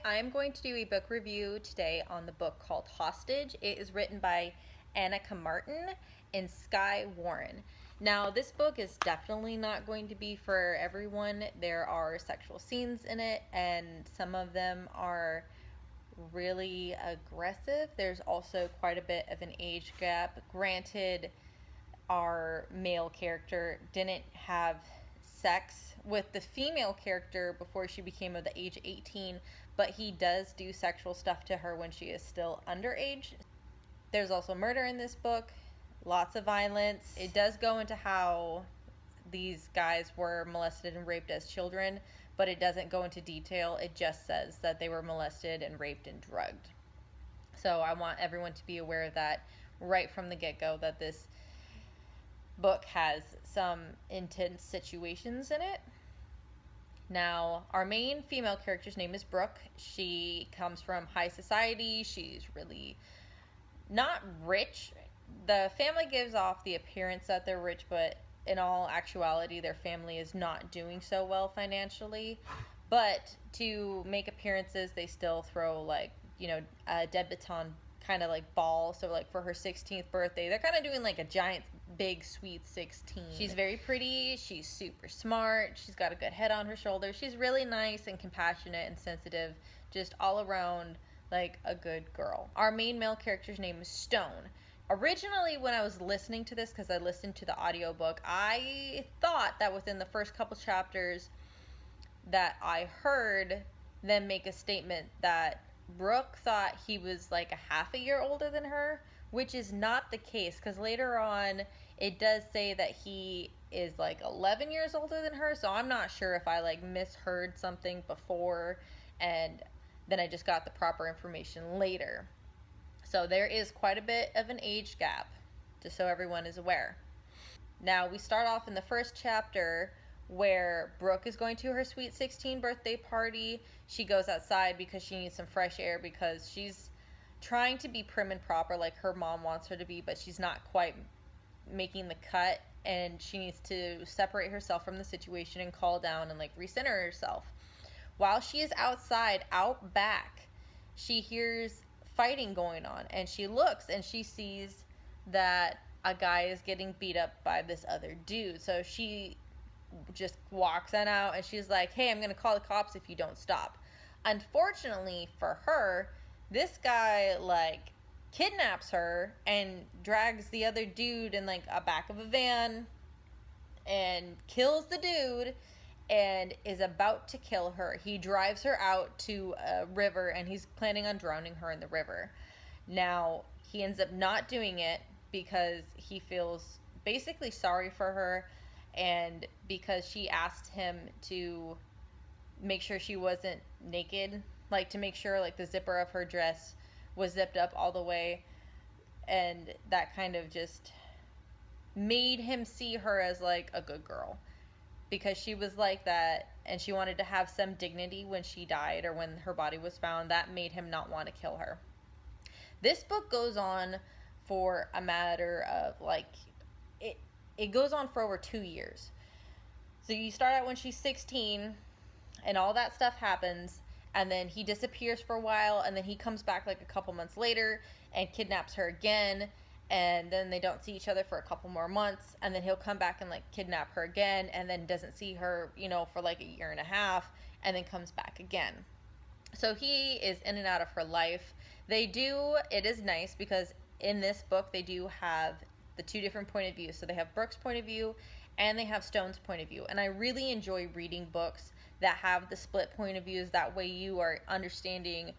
I'm going to do a book review today on the book called Hostage. It is written by Annika Martin and Skye Warren. Now, this book is definitely not going to be for everyone. There are sexual scenes in it, and some of them are really aggressive. There's also quite a bit of an age gap. Granted, our male character didn't have sex with the female character before she became of the age of 18, but he does do sexual stuff to her when she is still underage. There's also murder in this book, lots of violence. It does go into how these guys were molested and raped as children, but it doesn't go into detail. It just says that they were molested and raped and drugged. So I want everyone to be aware of that right from the get-go, that this book has some intense situations in it. Now, our main female character's name is Brooke. She comes from high society. She's really not rich. The family gives off the appearance that they're rich, but in all actuality, their family is not doing so well financially. But to make appearances, they still throw a debutante kind of like ball. So like for her 16th birthday, they're kind of doing like a giant big sweet 16. She's very pretty, she's super smart, she's got a good head on her shoulders, she's really nice and compassionate and sensitive, just all around like a good girl. Our main male character's name is Stone. Originally, when I was listening to this, because I listened to the audiobook, I thought that within the first couple chapters that I heard them make a statement that Brooke thought he was like a half a year older than her, which is not the case, because later on it does say that he is like 11 years older than her. So I'm not sure if I like misheard something before and then I just got the proper information later. So there is quite a bit of an age gap, just so everyone is aware. Now we start off in the first chapter where Brooke is going to her sweet 16 birthday party. She goes outside because she needs some fresh air, because she's trying to be prim and proper like her mom wants her to be, but she's not quite making the cut, and she needs to separate herself from the situation and calm down and like recenter herself. While she is outside, out back, she hears fighting going on, and she looks and she sees that a guy is getting beat up by this other dude. So she just walks on out and she's like, hey, I'm gonna call the cops if you don't stop. Unfortunately for her, this guy like kidnaps her and drags the other dude in like a back of a van and kills the dude and is about to kill her. He drives her out to a river and he's planning on drowning her in the river. Now, he ends up not doing it because he feels basically sorry for her, and because she asked him to make sure she wasn't naked, like to make sure like the zipper of her dress was zipped up all the way, and that kind of just made him see her as like a good girl, because she was like that and she wanted to have some dignity when she died or when her body was found. That made him not want to kill her. This book goes on for a matter of like it goes on for over 2 years. So you start out when she's 16 and all that stuff happens, and then he disappears for a while, and then he comes back like a couple months later and kidnaps her again, and then they don't see each other for a couple more months, and then he'll come back and like kidnap her again, and then doesn't see her, for like a year and a half, and then comes back again. So he is in and out of her life. It is nice because in this book they do have the two different point of views. So they have Brooke's point of view and they have Stone's point of view. And I really enjoy reading books that have the split point of views. That way you are understanding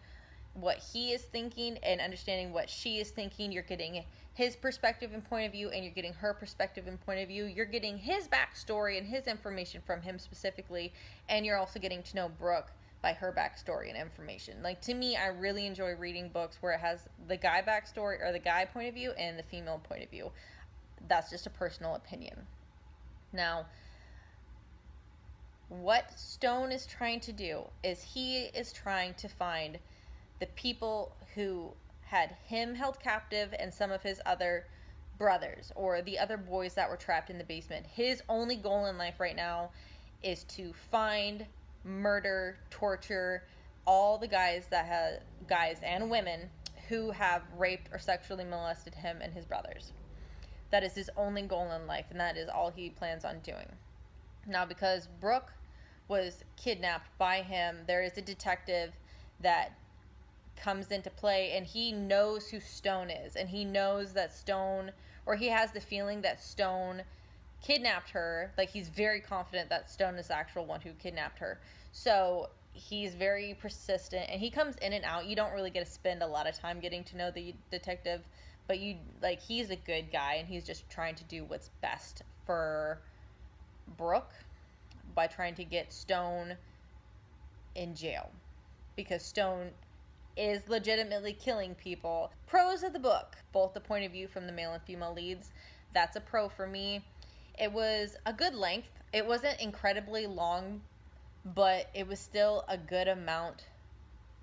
what he is thinking and understanding what she is thinking. You're getting his perspective and point of view, and you're getting her perspective and point of view. You're getting his backstory and his information from him specifically, and you're also getting to know Brooke by her backstory and information. Like, to me, I really enjoy reading books where it has the guy backstory or the guy point of view and the female point of view. That's just a personal opinion. Now, what Stone is trying to do is he is trying to find the people who had him held captive and some of his other brothers or the other boys that were trapped in the basement. His only goal in life right now is to find, murder, torture, all the guys and women who have raped or sexually molested him and his brothers. That is his only goal in life, and that is all he plans on doing. Now, because Brooke was kidnapped by him, there is a detective that comes into play, and he knows who Stone is, and he knows that Stone, or he has the feeling that Stone kidnapped her. Like, he's very confident that Stone is the actual one who kidnapped her. So he's very persistent, and he comes in and out. You don't really get to spend a lot of time getting to know the detective, but you, like, he's a good guy, and he's just trying to do what's best for Brooke by trying to get Stone in jail, because Stone is legitimately killing people. Pros of the book, both the point of view from the male and female leads. That's a pro for me. It was a good length. It wasn't incredibly long, but it was still a good amount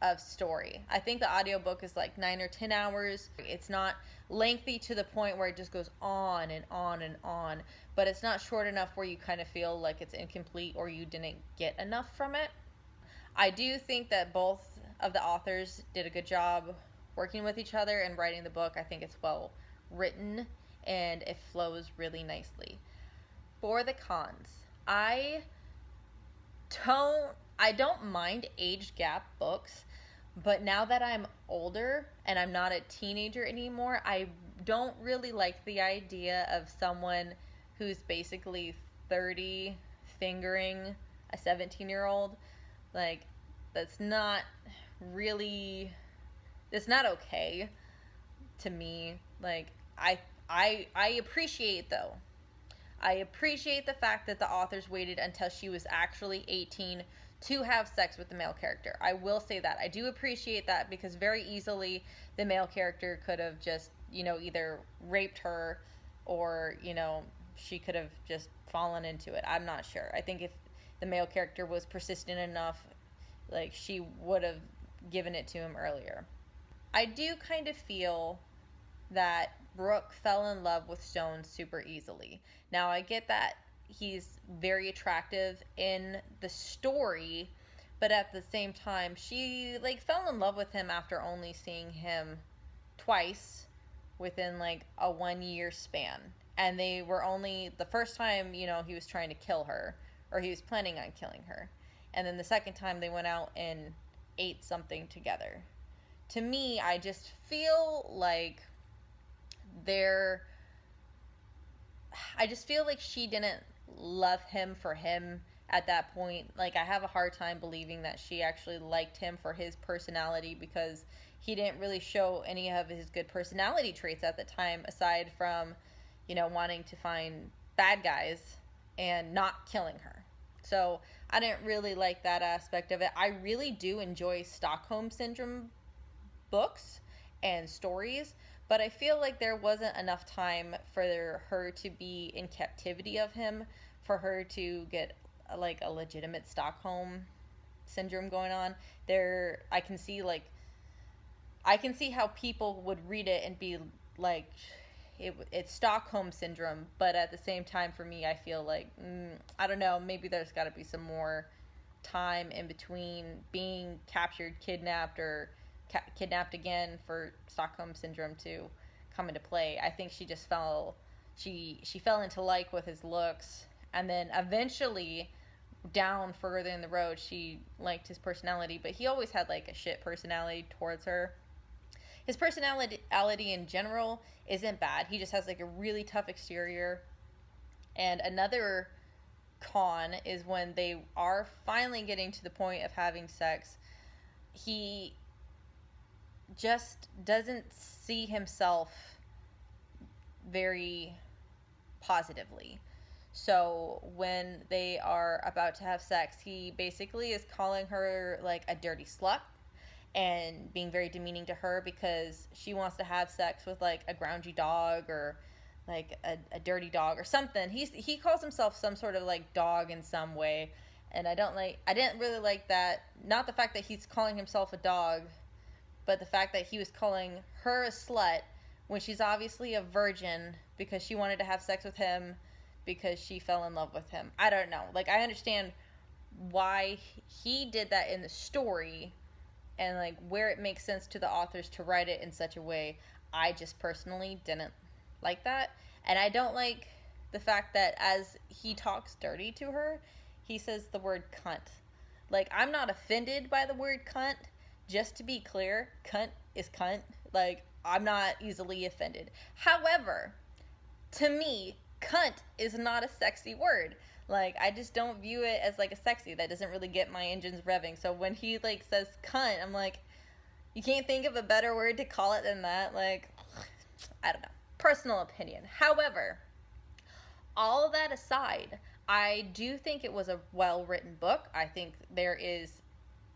of story. I think the audiobook is like 9 or 10 hours. It's not lengthy to the point where it just goes on and on and on, but it's not short enough where you kind of feel like it's incomplete or you didn't get enough from it. I do think that both of the authors did a good job working with each other and writing the book. I think it's well written and it flows really nicely. For the cons, I don't mind age gap books, but now that I'm older and I'm not a teenager anymore, I don't really like the idea of someone who's basically 30 fingering a 17-year-old. Like, that's not really, it's not okay to me. Like, I appreciate, though, I appreciate the fact that the authors waited until she was actually 18 to have sex with the male character. I will say that. I do appreciate that, because very easily the male character could have just, either raped her or, she could have just fallen into it. I'm not sure. I think if the male character was persistent enough, like, she would have given it to him earlier. I do kind of feel that Brooke fell in love with Stone super easily. Now, I get that he's very attractive in the story, but at the same time, she, like, fell in love with him after only seeing him twice within, like, a 1-year span. And they were only, the first time, he was trying to kill her, or he was planning on killing her. And then the second time they went out and ate something together. To me, I just feel like she didn't love him for him at that point. Like, I have a hard time believing that she actually liked him for his personality, because he didn't really show any of his good personality traits at the time, aside from, wanting to find bad guys and not killing her. So I didn't really like that aspect of it. I really do enjoy Stockholm Syndrome books and stories, but I feel like there wasn't enough time for her to be in captivity of him, for her to get, like, a legitimate Stockholm Syndrome going on. I can see how people would read it and be like, it's Stockholm Syndrome, but at the same time, for me, I feel like, I don't know, maybe there's got to be some more time in between being captured, kidnapped, or kidnapped again for Stockholm Syndrome to come into play. I think she just she fell into like with his looks, and then eventually down further in the road she liked his personality, but he always had, like, a shit personality towards her. His personality in general isn't bad. He just has, like, a really tough exterior. And another con is when they are finally getting to the point of having sex, he just doesn't see himself very positively. So when they are about to have sex, he basically is calling her, like, a dirty slut, and being very demeaning to her because she wants to have sex with, like, a grouchy dog, or, like, a dirty dog or something. He calls himself some sort of, like, dog in some way, and I didn't really like that. Not the fact that he's calling himself a dog, but the fact that he was calling her a slut when she's obviously a virgin, because she wanted to have sex with him because she fell in love with him. I don't know. Like, I understand why he did that in the story, and like where it makes sense to the authors to write it in such a way. I just personally didn't like that. And I don't like the fact that as he talks dirty to her, he says the word cunt. Like, I'm not offended by the word cunt. Just to be clear, cunt is cunt. Like, I'm not easily offended. However, to me, cunt is not a sexy word. Like, I just don't view it as like a sexy. That doesn't really get my engines revving. So when he like says cunt, I'm like, you can't think of a better word to call it than that. Like, I don't know. Personal opinion. However, all of that aside, I do think it was a well written book. I think there is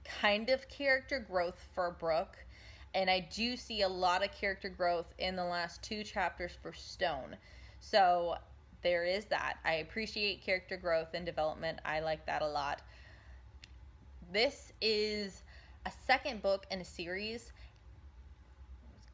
kind of character growth for Brooke, and I do see a lot of character growth in the last 2 chapters for Stone. So there is that. I appreciate character growth and development. I like that a lot. This is a second book in a series,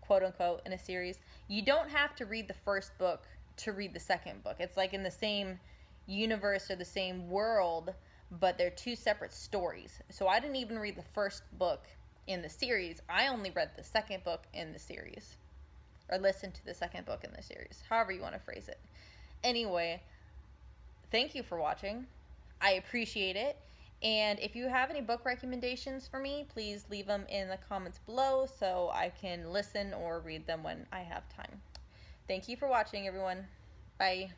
quote unquote, in a series. You don't have to read the first book to read the second book. It's like in the same universe or the same world, but they're 2 separate stories. So I didn't even read the first book in the series. I only read the second book in the series, or listened to the second book in the series, however you want to phrase it. Anyway, thank you for watching. I appreciate it. And if you have any book recommendations for me, please leave them in the comments below so I can listen or read them when I have time. Thank you for watching, everyone. Bye.